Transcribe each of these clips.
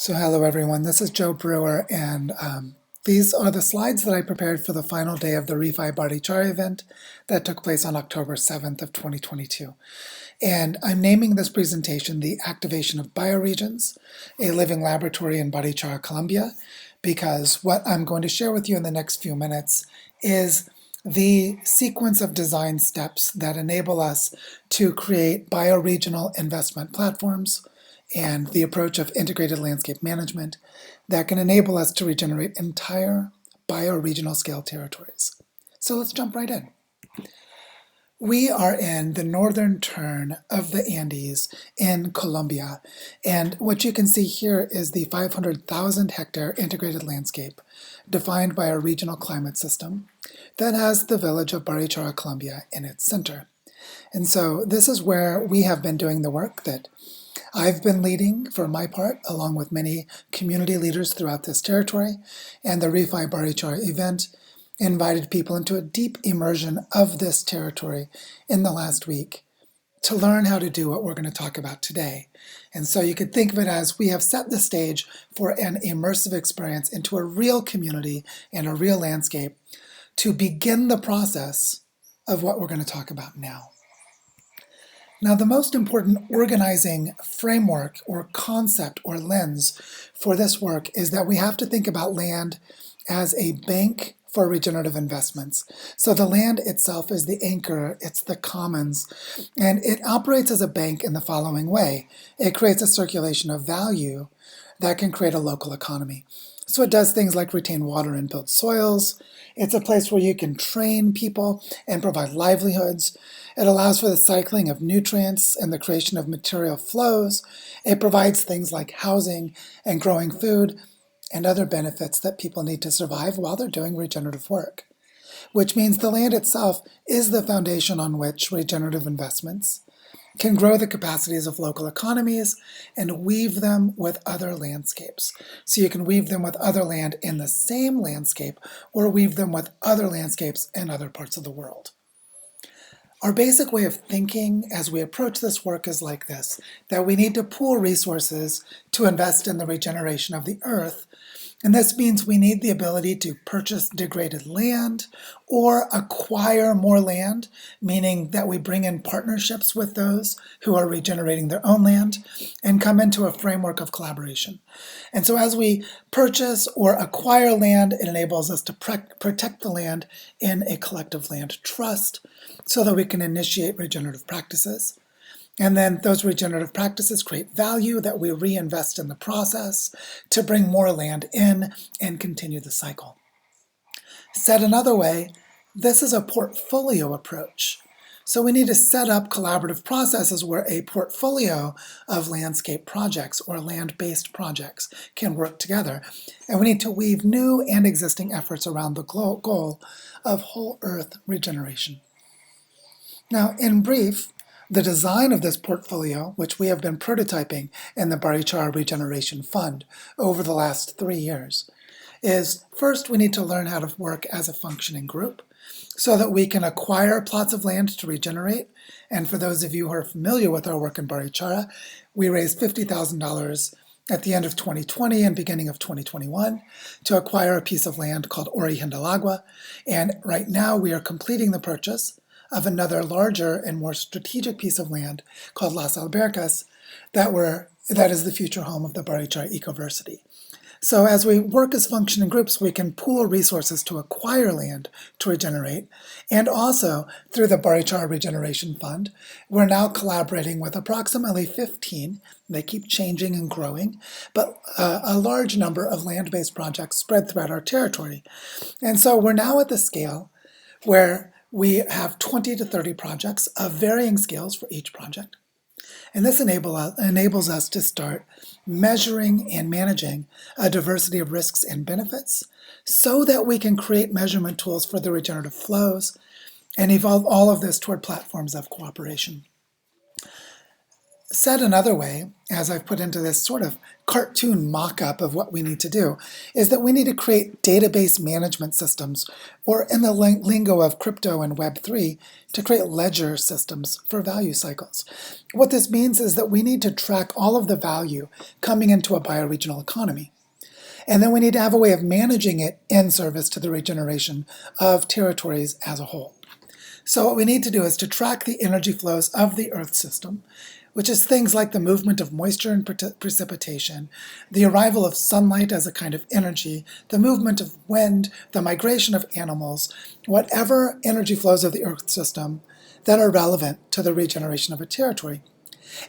So hello everyone, this is Joe Brewer, and these are the slides that I prepared for the final day of the ReFi Barichara event that took place on October 7th of 2022. And I'm naming this presentation the Activation of Bioregions, a Living Laboratory in Barichara, Colombia, because what I'm going to share with you in the next few minutes is the sequence of design steps that enable us to create bioregional investment platforms and the approach of integrated landscape management that can enable us to regenerate entire bioregional scale territories. So let's jump right in. We are in the northern turn of the Andes in Colombia, and what you can see here is the 500,000 hectare integrated landscape defined by a regional climate system that has the village of Barichara, Colombia in its center. And so this is where we have been doing the work that I've been leading for my part, along with many community leaders throughout this territory, and the ReFi Barichara event invited people into a deep immersion of this territory in the last week to learn how to do what we're going to talk about today. And so you could think of it as we have set the stage for an immersive experience into a real community and a real landscape to begin the process of what we're going to talk about now. Now, the most important organizing framework or concept or lens for this work is that we have to think about land as a bank for regenerative investments. So the land itself is the anchor, it's the commons, and it operates as a bank in the following way. It creates a circulation of value that can create a local economy. So it does things like retain water and build soils. It's a place where you can train people and provide livelihoods. It allows for the cycling of nutrients and the creation of material flows. It provides things like housing and growing food and other benefits that people need to survive while they're doing regenerative work, which means the land itself is the foundation on which regenerative investments can grow the capacities of local economies and weave them with other landscapes. So you can weave them with other land in the same landscape or weave them with other landscapes in other parts of the world. Our basic way of thinking as we approach this work is like this, that we need to pool resources to invest in the regeneration of the earth. And this means we need the ability to purchase degraded land or acquire more land, meaning that we bring in partnerships with those who are regenerating their own land and come into a framework of collaboration. And so as we purchase or acquire land, it enables us to protect the land in a collective land trust so that we can initiate regenerative practices. And then those regenerative practices create value that we reinvest in the process to bring more land in and continue the cycle. Said another way, this is a portfolio approach. So we need to set up collaborative processes where a portfolio of landscape projects or land-based projects can work together. And we need to weave new and existing efforts around the goal of whole earth regeneration. Now, in brief, the design of this portfolio, which we have been prototyping in the Barichara Regeneration Fund over the last 3 years, is first we need to learn how to work as a functioning group so that we can acquire plots of land to regenerate. And for those of you who are familiar with our work in Barichara, we raised $50,000 at the end of 2020 and beginning of 2021 to acquire a piece of land called Origen del Agua. And right now we are completing the purchase of another larger and more strategic piece of land called Las Albercas that is the future home of the Barichara Ecoversity. So as we work as functioning groups, we can pool resources to acquire land to regenerate. And also, through the Barichara Regeneration Fund, we're now collaborating with approximately 15, they keep changing and growing, but a large number of land-based projects spread throughout our territory. And so we're now at the scale where we have 20 to 30 projects of varying scales for each project. And this enables us to start measuring and managing a diversity of risks and benefits so that we can create measurement tools for the regenerative flows and evolve all of this toward platforms of cooperation. Said another way, as I've put into this sort of cartoon mock-up of what we need to do, is that we need to create database management systems, or in the lingo of crypto and Web3, to create ledger systems for value cycles. What this means is that we need to track all of the value coming into a bioregional economy. And then we need to have a way of managing it in service to the regeneration of territories as a whole. So what we need to do is to track the energy flows of the Earth system, which is things like the movement of moisture and precipitation, the arrival of sunlight as a kind of energy, the movement of wind, the migration of animals, whatever energy flows of the Earth system that are relevant to the regeneration of a territory.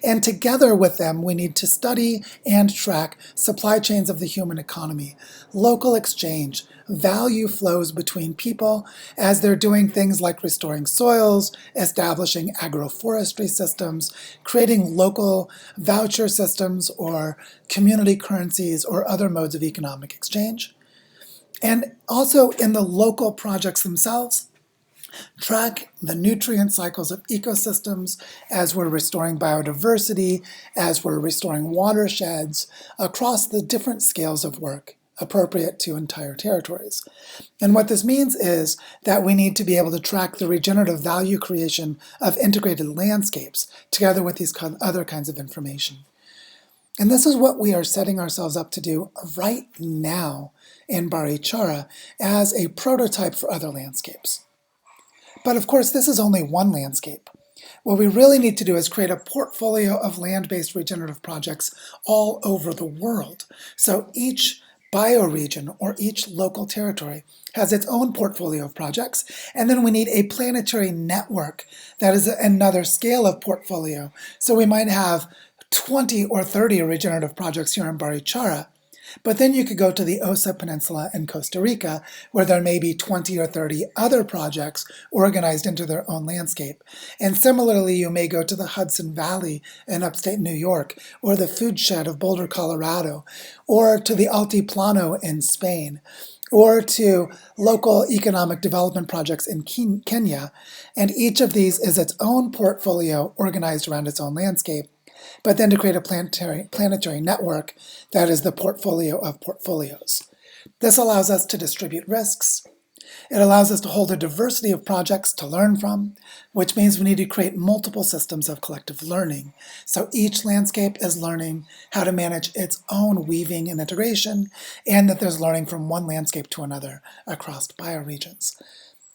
And together with them, we need to study and track supply chains of the human economy, local exchange, value flows between people as they're doing things like restoring soils, establishing agroforestry systems, creating local voucher systems or community currencies or other modes of economic exchange. And also in the local projects themselves, track the nutrient cycles of ecosystems as we're restoring biodiversity, as we're restoring watersheds across the different scales of work appropriate to entire territories. And what this means is that we need to be able to track the regenerative value creation of integrated landscapes together with these other kinds of information. And this is what we are setting ourselves up to do right now in Barichara as a prototype for other landscapes. But of course, this is only one landscape. What we really need to do is create a portfolio of land-based regenerative projects all over the world. So each bioregion or each local territory has its own portfolio of projects, and then we need a planetary network that is another scale of portfolio. So we might have 20 or 30 regenerative projects here in Barichara, but then you could go to the Osa Peninsula in Costa Rica, where there may be 20 or 30 other projects organized into their own landscape. And similarly, you may go to the Hudson Valley in upstate New York, or the Food Shed of Boulder, Colorado, or to the Altiplano in Spain, or to local economic development projects in Kenya. And each of these is its own portfolio organized around its own landscape, but then to create a planetary network that is the portfolio of portfolios. This allows us to distribute risks. It allows us to hold a diversity of projects to learn from, which means we need to create multiple systems of collective learning. So each landscape is learning how to manage its own weaving and integration, and that there's learning from one landscape to another across bioregions.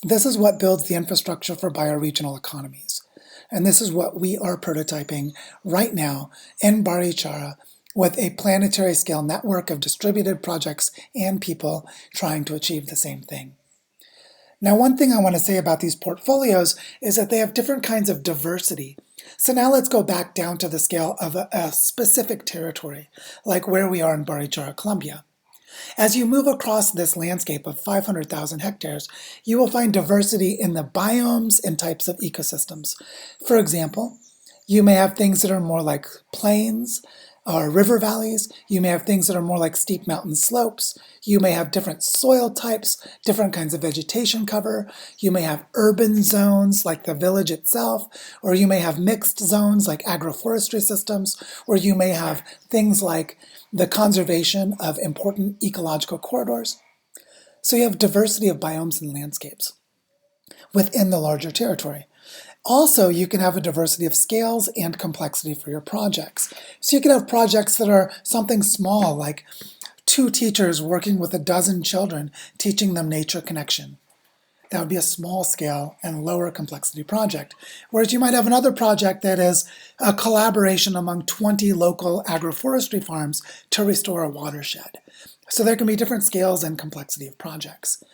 This is what builds the infrastructure for bioregional economies. And this is what we are prototyping right now in Barichara with a planetary scale network of distributed projects and people trying to achieve the same thing. Now, one thing I want to say about these portfolios is that they have different kinds of diversity. So now let's go back down to the scale of a specific territory, like where we are in Barichara, Colombia. As you move across this landscape of 500,000 hectares, you will find diversity in the biomes and types of ecosystems. For example, you may have things that are more like plains or river valleys. You may have things that are more like steep mountain slopes. You may have different soil types, different kinds of vegetation cover. You may have urban zones like the village itself, or you may have mixed zones like agroforestry systems, or you may have things like the conservation of important ecological corridors. So you have diversity of biomes and landscapes within the larger territory. Also, you can have a diversity of scales and complexity for your projects. So you can have projects that are something small, like 2 teachers working with 12 children, teaching them nature connection. That would be a small scale and lower complexity project. Whereas you might have another project that is a collaboration among 20 local agroforestry farms to restore a watershed. So there can be different scales and complexity of projects.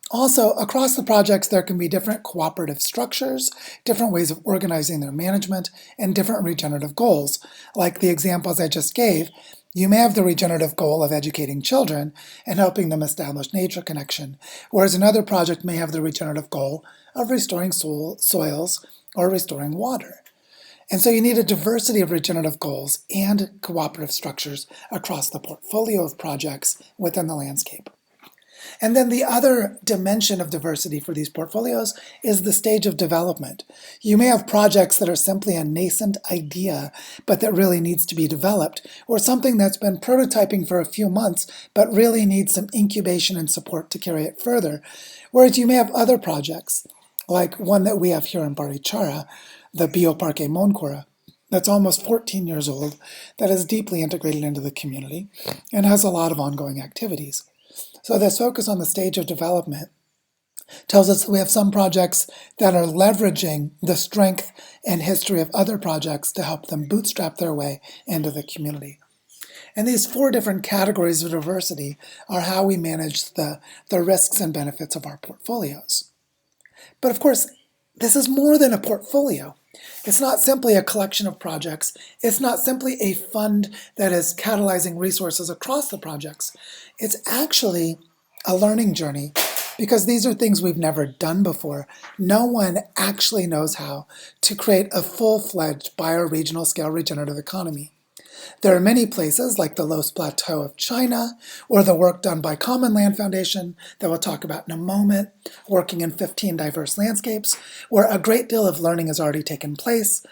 Also, across the projects, there can be different cooperative structures, different ways of organizing their management, and different regenerative goals. Like the examples I just gave, you may have the regenerative goal of educating children and helping them establish nature connection, whereas another project may have the regenerative goal of restoring soils or restoring water. And so you need a diversity of regenerative goals and cooperative structures across the portfolio of projects within the landscape. And then the other dimension of diversity for these portfolios is the stage of development. You may have projects that are simply a nascent idea, but that really needs to be developed, or something that's been prototyping for a few months, but really needs some incubation and support to carry it further. Whereas you may have other projects, like one that we have here in Barichara, the Bioparque Moncora, that's almost 14 years old, that is deeply integrated into the community and has a lot of ongoing activities. So this focus on the stage of development tells us that we have some projects that are leveraging the strength and history of other projects to help them bootstrap their way into the community. And these four different categories of diversity are how we manage the risks and benefits of our portfolios. But of course, this is more than a portfolio. It's not simply a collection of projects. It's not simply a fund that is catalyzing resources across the projects. It's actually a learning journey, because these are things we've never done before. No one actually knows how to create a full-fledged bioregional scale regenerative economy. There are many places like the Loess Plateau of China, or the work done by Common Land Foundation that we'll talk about in a moment, working in 15 diverse landscapes, where a great deal of learning has already taken place,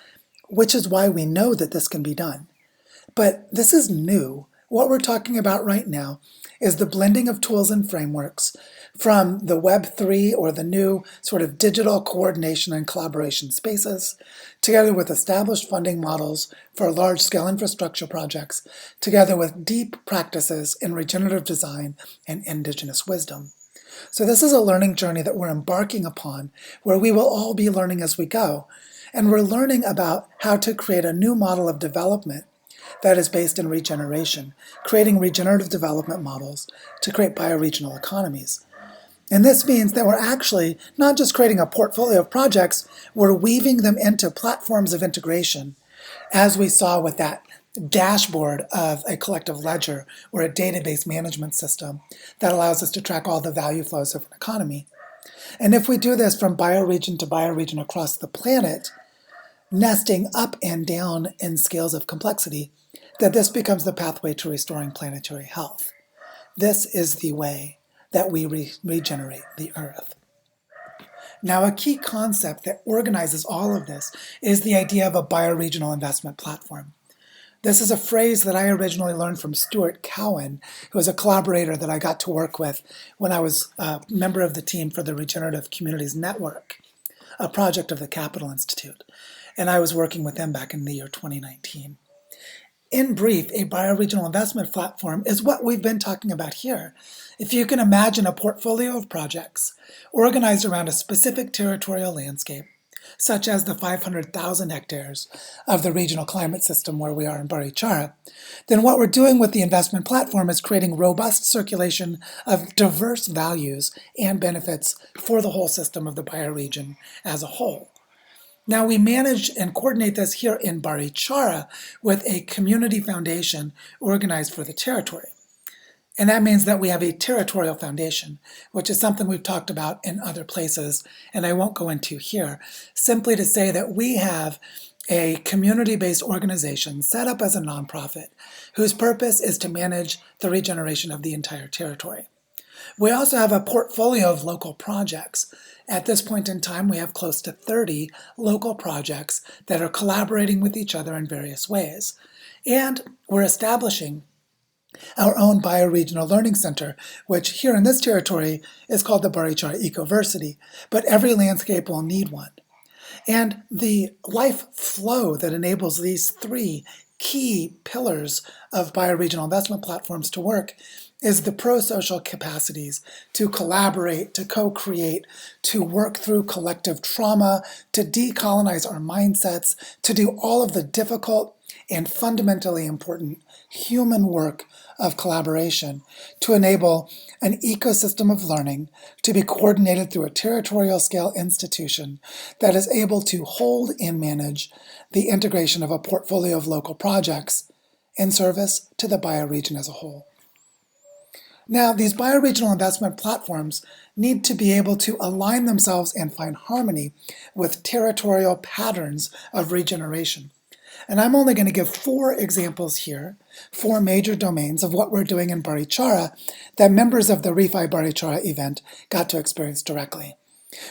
which is why we know that this can be done. But this is new. What we're talking about right now is the blending of tools and frameworks from the Web3, or the new sort of digital coordination and collaboration spaces, together with established funding models for large-scale infrastructure projects, together with deep practices in regenerative design and indigenous wisdom. So this is a learning journey that we're embarking upon, where we will all be learning as we go. And we're learning about how to create a new model of development that is based in regeneration, creating regenerative development models to create bioregional economies. And this means that we're actually not just creating a portfolio of projects, we're weaving them into platforms of integration, as we saw with that dashboard of a collective ledger or a database management system that allows us to track all the value flows of an economy. And if we do this from bioregion to bioregion across the planet, nesting up and down in scales of complexity, that this becomes the pathway to restoring planetary health. This is the way that we regenerate the Earth. Now, a key concept that organizes all of this is the idea of a bioregional investment platform. This is a phrase that I originally learned from Stuart Cowan, who was a collaborator that I got to work with when I was a member of the team for the Regenerative Communities Network, a project of the Capital Institute. And I was working with them back in the year 2019. In brief, a bioregional investment platform is what we've been talking about here. If you can imagine a portfolio of projects organized around a specific territorial landscape, such as the 500,000 hectares of the regional climate system where we are in Barichara, then what we're doing with the investment platform is creating robust circulation of diverse values and benefits for the whole system of the bioregion as a whole. Now, we manage and coordinate this here in Barichara with a community foundation organized for the territory. And that means that we have a territorial foundation, which is something we've talked about in other places, and I won't go into here, simply to say that we have a community-based organization set up as a nonprofit whose purpose is to manage the regeneration of the entire territory. We also have a portfolio of local projects. At this point in time, we have close to 30 local projects that are collaborating with each other in various ways. And we're establishing our own bioregional learning center, which here in this territory is called the Barichara Ecoversity, but every landscape will need one. And the life flow that enables these three key pillars of bioregional investment platforms to work is the pro-social capacities to collaborate, to co-create, to work through collective trauma, to decolonize our mindsets, to do all of the difficult and fundamentally important human work of collaboration to enable an ecosystem of learning to be coordinated through a territorial scale institution that is able to hold and manage the integration of a portfolio of local projects in service to the bioregion as a whole. Now, these bioregional investment platforms need to be able to align themselves and find harmony with territorial patterns of regeneration. And I'm only going to give 4 examples here, 4 major domains of what we're doing in Barichara that members of the ReFi Barichara event got to experience directly.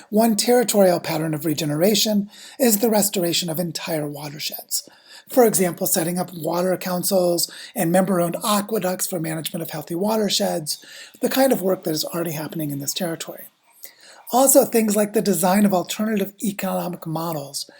One territorial pattern of regeneration is the restoration of entire watersheds. For example, setting up water councils and member-owned aqueducts for management of healthy watersheds, the kind of work that is already happening in this territory. Also, things like the design of alternative economic models.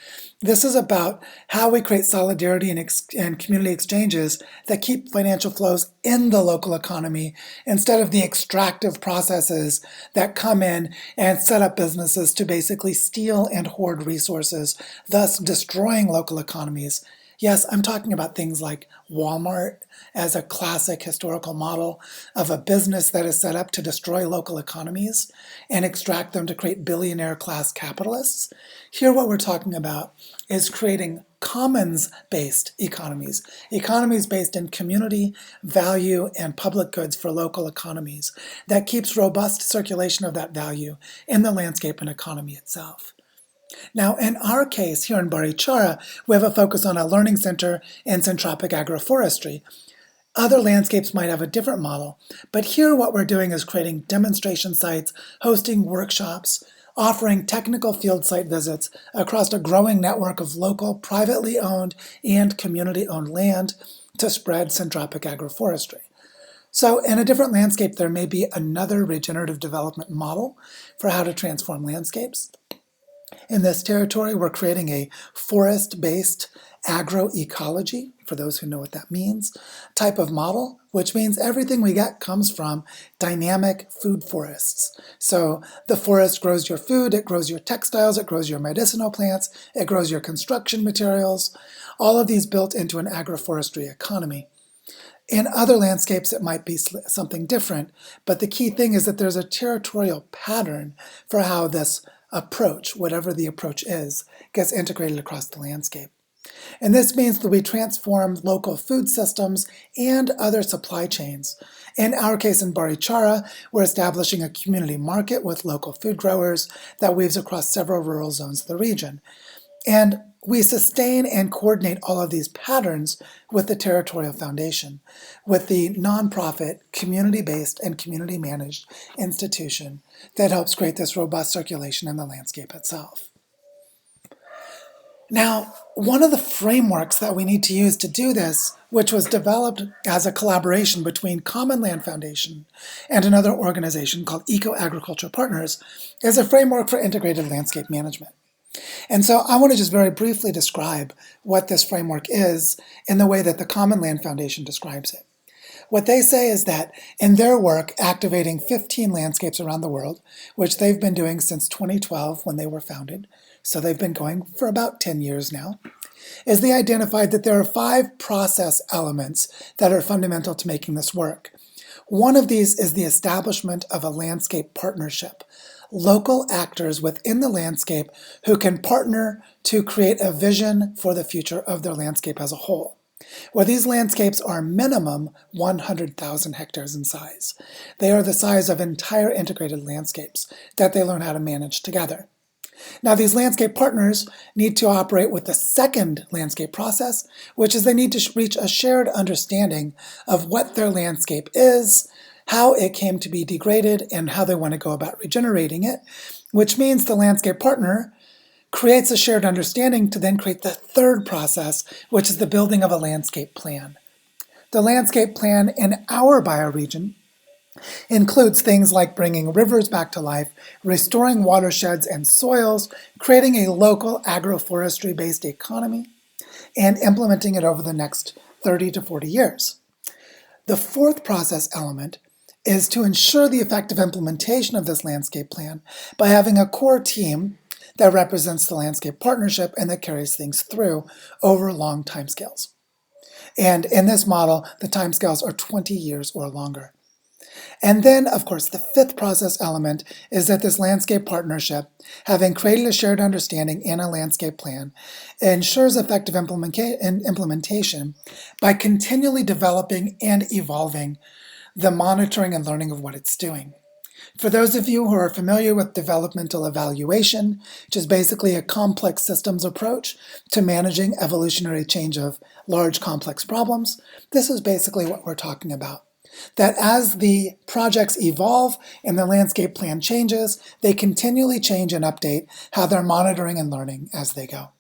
This is about how we create solidarity and community exchanges that keep financial flows in the local economy instead of the extractive processes that come in and set up businesses to basically steal and hoard resources, thus destroying local economies. Yes, I'm talking about things like Walmart as a classic historical model of a business that is set up to destroy local economies and extract them to create billionaire class capitalists. Here what we're talking about is creating commons-based economies, economies based in community, value, and public goods for local economies that keeps robust circulation of that value in the landscape and economy itself. Now, in our case, here in Barichara, we have a focus on a learning center and syntropic agroforestry. Other landscapes might have a different model, but here what we're doing is creating demonstration sites, hosting workshops, offering technical field site visits across a growing network of local, privately owned and community-owned land to spread syntropic agroforestry. So in a different landscape, there may be another regenerative development model for how to transform landscapes. In this territory, we're creating a forest-based agroecology, for those who know what that means, type of model, which means everything we get comes from dynamic food forests. So the forest grows your food, it grows your textiles, it grows your medicinal plants, it grows your construction materials, all of these built into an agroforestry economy. In other landscapes, it might be something different, but the key thing is that there's a territorial pattern for how this approach, whatever the approach is, gets integrated across the landscape. And this means that we transform local food systems and other supply chains. In our case in Barichara, we're establishing a community market with local food growers that weaves across several rural zones of the region. And we sustain and coordinate all of these patterns with the Territorial Foundation, with the nonprofit, community-based, and community-managed institution that helps create this robust circulation in the landscape itself. Now, one of the frameworks that we need to use to do this, which was developed as a collaboration between Common Land Foundation and another organization called Eco-Agriculture Partners, is a framework for integrated landscape management. And so I want to just very briefly describe what this framework is in the way that the Common Land Foundation describes it. What they say is that in their work activating 15 landscapes around the world, which they've been doing since 2012 when they were founded, so they've been going for about 10 years now, is they identified that there are 5 process elements that are fundamental to making this work. One of these is the establishment of a landscape partnership. Local actors within the landscape who can partner to create a vision for the future of their landscape as a whole, where these landscapes are minimum 100,000 hectares in size. They are the size of entire integrated landscapes that they learn how to manage together. Now, these landscape partners need to operate with the second landscape process, which is they need to reach a shared understanding of what their landscape is, how it came to be degraded, and how they want to go about regenerating it, which means the landscape partner creates a shared understanding to then create the third process, which is the building of a landscape plan. The landscape plan in our bioregion includes things like bringing rivers back to life, restoring watersheds and soils, creating a local agroforestry-based economy, and implementing it over the next 30 to 40 years. The fourth process element is to ensure the effective implementation of this landscape plan by having a core team that represents the landscape partnership and that carries things through over long timescales. And in this model, the timescales are 20 years or longer. And then, of course, the fifth process element is that this landscape partnership, having created a shared understanding in a landscape plan, ensures effective implementation by continually developing and evolving the monitoring and learning of what it's doing. For those of you who are familiar with developmental evaluation, which is basically a complex systems approach to managing evolutionary change of large complex problems, this is basically what we're talking about. That as the projects evolve and the landscape plan changes, they continually change and update how they're monitoring and learning as they go.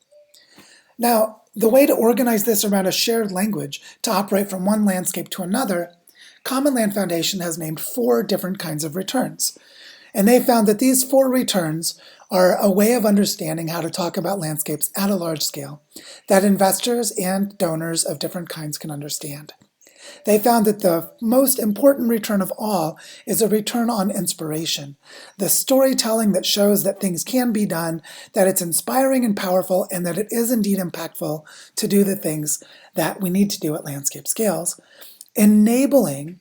Now, the way to organize this around a shared language to operate from one landscape to another, Common Land Foundation has named 4 different kinds of returns. And they found that these 4 returns are a way of understanding how to talk about landscapes at a large scale that investors and donors of different kinds can understand. They found that the most important return of all is a return on inspiration, the storytelling that shows that things can be done, that it's inspiring and powerful, and that it is indeed impactful to do the things that we need to do at landscape scales, enabling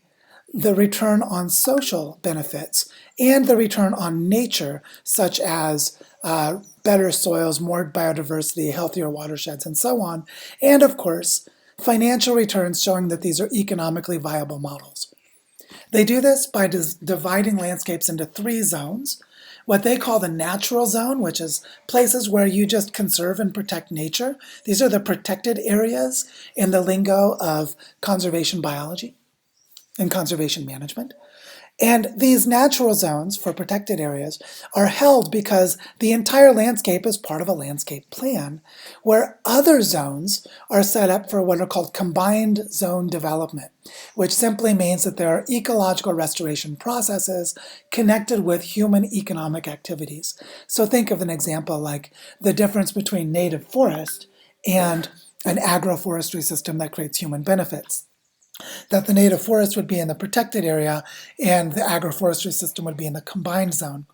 the return on social benefits and the return on nature, such as better soils, more biodiversity, healthier watersheds, and so on, and of course, financial returns showing that these are economically viable models. They do this by dividing landscapes into 3 zones. What they call the natural zone, which is places where you just conserve and protect nature. These are the protected areas in the lingo of conservation biology and conservation management. And these natural zones for protected areas are held because the entire landscape is part of a landscape plan, where other zones are set up for what are called combined zone development, which simply means that there are ecological restoration processes connected with human economic activities. So think of an example like the difference between native forest and an agroforestry system that creates human benefits. That the native forest would be in the protected area and the agroforestry system would be in the combined zone.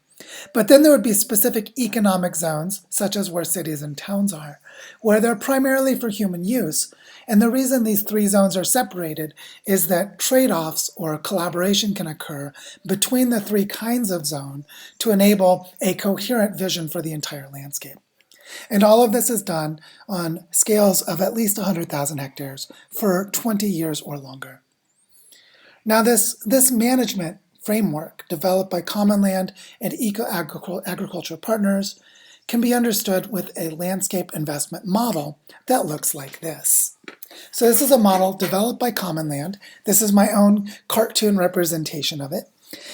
But then there would be specific economic zones, such as where cities and towns are, where they're primarily for human use. And the reason these 3 zones are separated is that trade-offs or collaboration can occur between the 3 kinds of zone to enable a coherent vision for the entire landscape. And all of this is done on scales of at least 100,000 hectares for 20 years or longer. Now this management framework developed by Common Land and eco-agriculture partners can be understood with a landscape investment model that looks like this. So this is a model developed by Common Land. This is my own cartoon representation of it.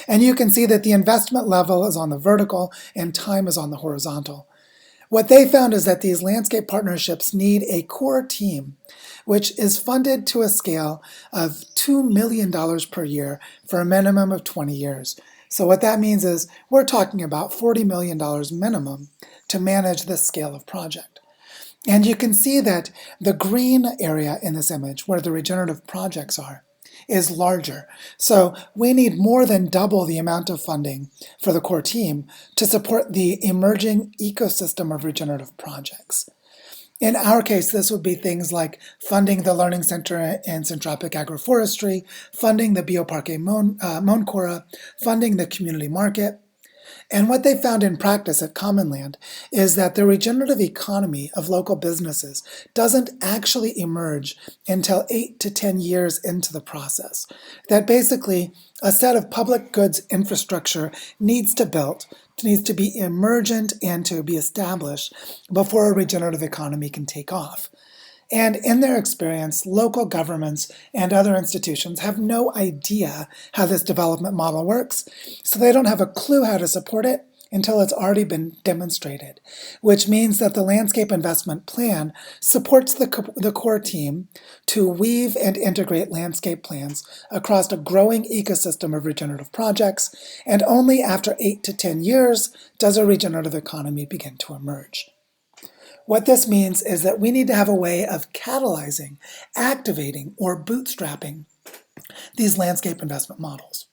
And you can see that the investment level is on the vertical and time is on the horizontal. What they found is that these landscape partnerships need a core team, which is funded to a scale of $2 million per year for a minimum of 20 years. So what that means is we're talking about $40 million minimum to manage this scale of project. And you can see that the green area in this image, where the regenerative projects are, is larger. So we need more than double the amount of funding for the core team to support the emerging ecosystem of regenerative projects. In our case, this would be things like funding the Learning Center in Centropic Agroforestry, funding the Bioparque Moncora, funding the community market. And what they found in practice at Common Land is that the regenerative economy of local businesses doesn't actually emerge until 8 to 10 years into the process. That basically a set of public goods infrastructure needs to be emergent and to be established before a regenerative economy can take off. And in their experience, local governments and other institutions have no idea how this development model works, so they don't have a clue how to support it until it's already been demonstrated, which means that the landscape investment plan supports the core team to weave and integrate landscape plans across a growing ecosystem of regenerative projects, and only after 8 to 10 years does a regenerative economy begin to emerge. What this means is that we need to have a way of catalyzing, activating, or bootstrapping these landscape investment models.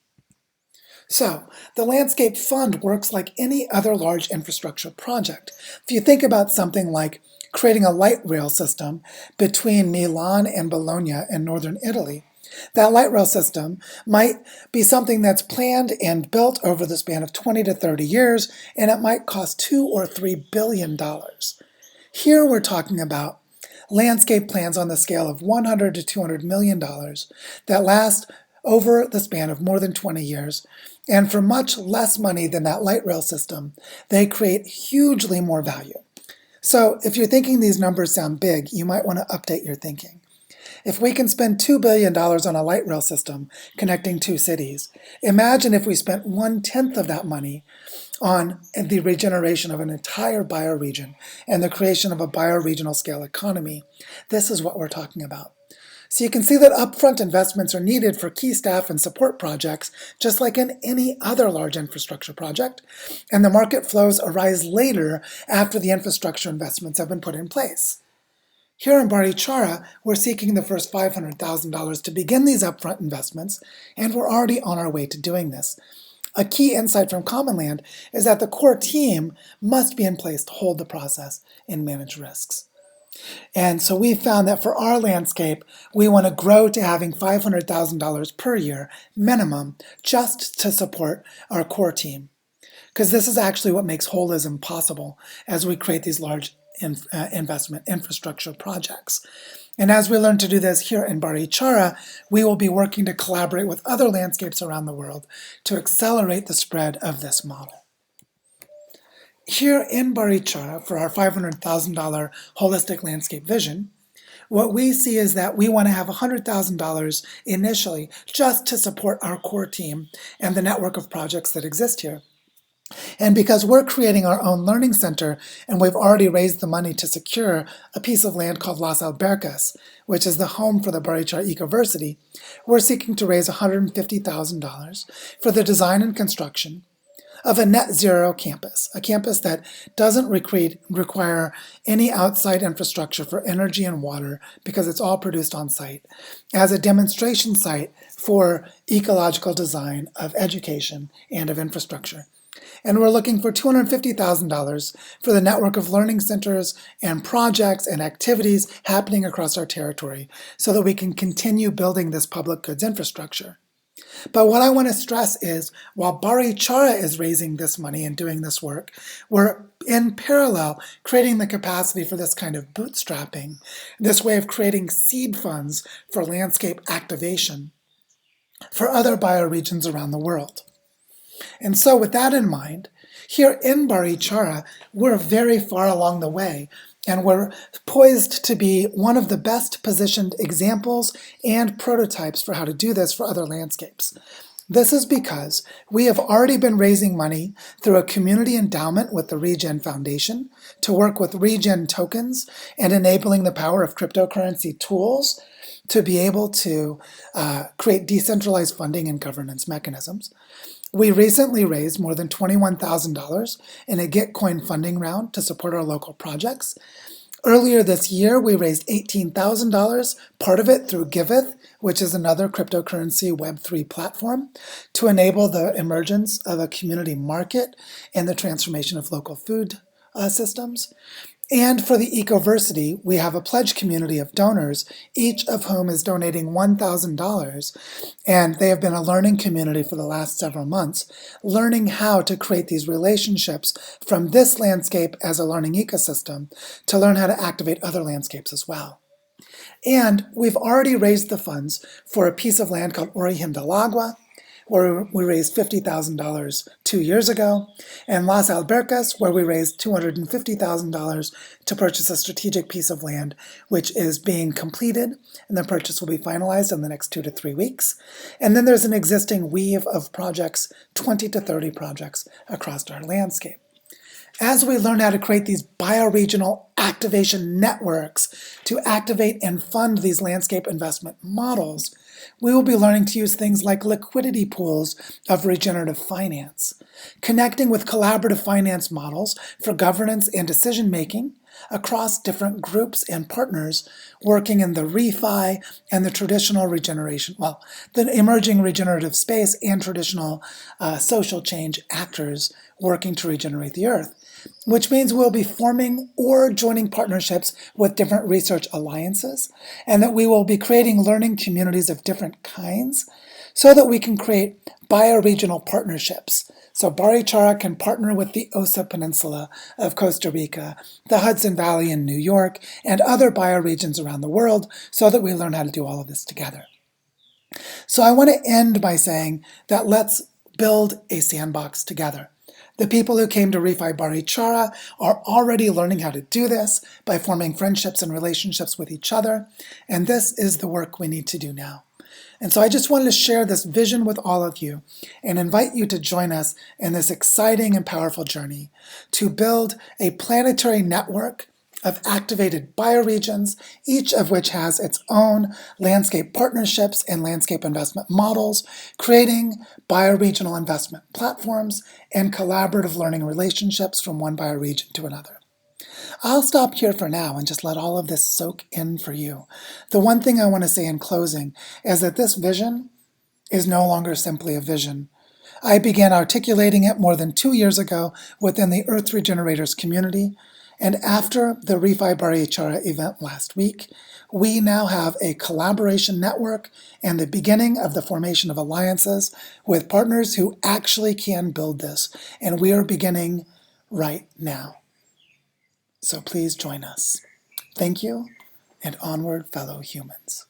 So, the Landscape Fund works like any other large infrastructure project. If you think about something like creating a light rail system between Milan and Bologna in northern Italy, that light rail system might be something that's planned and built over the span of 20 to 30 years, and it might cost $2 or $3 billion. Here we're talking about landscape plans on the scale of $100 to $200 million that last over the span of more than 20 years. And for much less money than that light rail system, they create hugely more value. So if you're thinking these numbers sound big, you might want to update your thinking. If we can spend $2 billion on a light rail system connecting two cities, imagine if we spent 1/10 of that money on the regeneration of an entire bioregion and the creation of a bioregional scale economy. This is what we're talking about. So you can see that upfront investments are needed for key staff and support projects, just like in any other large infrastructure project, and the market flows arise later after the infrastructure investments have been put in place. Here in Barichara, we're seeking the first $500,000 to begin these upfront investments, and we're already on our way to doing this. A key insight from Commonland is that the core team must be in place to hold the process and manage risks. And so we found that for our landscape, we want to grow to having $500,000 per year minimum just to support our core team. Because this is actually what makes holism possible as we create these large investment infrastructure projects. And as we learn to do this here in Barichara, we will be working to collaborate with other landscapes around the world to accelerate the spread of this model. Here in Barichara, for our $500,000 holistic landscape vision, what we see is that we want to have $100,000 initially just to support our core team and the network of projects that exist here. And because we're creating our own learning center and we've already raised the money to secure a piece of land called Las Albercas, which is the home for the Barichara Ecoversity, we're seeking to raise $150,000 for the design and construction of a net zero campus, a campus that doesn't require any outside infrastructure for energy and water because it's all produced on site, as a demonstration site for ecological design of education and of infrastructure. And we're looking for $250,000 for the network of learning centers and projects and activities happening across our territory so that we can continue building this public goods infrastructure. But what I want to stress is, while Barichara is raising this money and doing this work, we're in parallel creating the capacity for this kind of bootstrapping, this way of creating seed funds for landscape activation for other bioregions around the world. And so with that in mind, here in Barichara, we're very far along the way, and we're poised to be one of the best positioned examples and prototypes for how to do this for other landscapes. This is because we have already been raising money through a community endowment with the Regen Foundation to work with Regen tokens and enabling the power of cryptocurrency tools to be able to create decentralized funding and governance mechanisms. We recently raised more than $21,000 in a Gitcoin funding round to support our local projects. Earlier this year, we raised $18,000, part of it through Giveth, which is another cryptocurrency Web3 platform, to enable the emergence of a community market and the transformation of local food systems. And for the Ecoversity, we have a pledge community of donors, each of whom is donating $1,000. And they have been a learning community for the last several months, learning how to create these relationships from this landscape as a learning ecosystem to learn how to activate other landscapes as well. And we've already raised the funds for a piece of land called Origen del Agua, where we raised $50,000 2 years ago, and Las Albercas, where we raised $250,000 to purchase a strategic piece of land, which is being completed, and the purchase will be finalized in the next 2 to 3 weeks. And then there's an existing weave of projects, 20 to 30 projects across our landscape. As we learn how to create these bioregional activation networks to activate and fund these landscape investment models, we will be learning to use things like liquidity pools of regenerative finance, connecting with collaborative finance models for governance and decision-making across different groups and partners working in the ReFi and the traditional regeneration, the emerging regenerative space and traditional social change actors working to regenerate the earth, which means we'll be forming or joining partnerships with different research alliances, and that we will be creating learning communities of different kinds so that we can create bioregional partnerships. So Barichara can partner with the Osa Peninsula of Costa Rica, the Hudson Valley in New York, and other bioregions around the world so that we learn how to do all of this together. So I want to end by saying that let's build a sandbox together. The people who came to ReFi Barichara are already learning how to do this by forming friendships and relationships with each other, and this is the work we need to do now. And so I just wanted to share this vision with all of you and invite you to join us in this exciting and powerful journey to build a planetary network of activated bioregions, each of which has its own landscape partnerships and landscape investment models, creating bioregional investment platforms and collaborative learning relationships from one bioregion to another. I'll stop here for now and just let all of this soak in for you. The one thing I want to say in closing is that this vision is no longer simply a vision. I began articulating it more than 2 years ago within the Earth Regenerators community, and after the ReFi Barichara event last week, we now have a collaboration network and the beginning of the formation of alliances with partners who actually can build this, and we are beginning right now. So please join us. Thank you, and onward, fellow humans.